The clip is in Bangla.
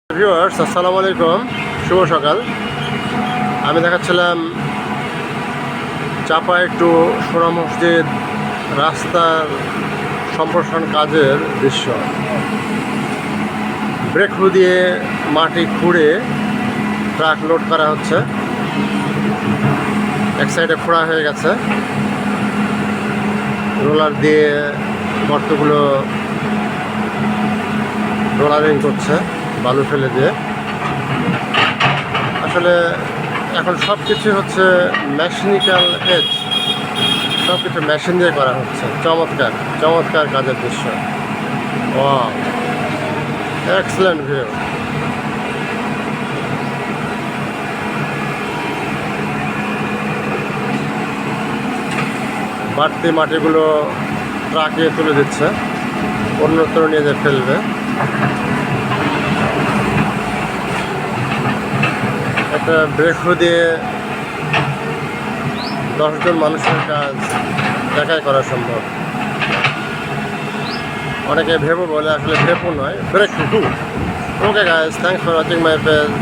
ভিউয়ার্স আসসালামু আলাইকুম, শুভ সকাল। আমি দেখাচ্ছিলাম চাপায় টু সোনা মসজিদ রাস্তার সম্প্রসারণ কাজের দৃশ্য। ব্রেক দিয়ে মাটি খুঁড়ে ট্রাক লোড করা হচ্ছে। এক সাইডে খোঁড়া হয়ে গেছে, রোলার দিয়ে গর্তগুলো রোলারিং করছে বালু ফেলে দিয়ে। আসলে এখন সব কিছু হচ্ছে মেশিনিক্যাল এজ, সব কিছু মেশিন দিয়ে করা হচ্ছে। চমৎকার চমৎকার কাজের দৃশ্য। Wow, excellent view. বাড়তি মাটিগুলো ট্রাকে তুলে দিচ্ছে, অন্যত্র নিয়ে যে ফেলবে। একটা ব্রেক দিয়ে 10 জন মানুষের কাজ একাই করা সম্ভব। অনেকে ভেবো বলে, আসলে ভেবো নয়, breakthrough. Okay guys, thanks for watching my page.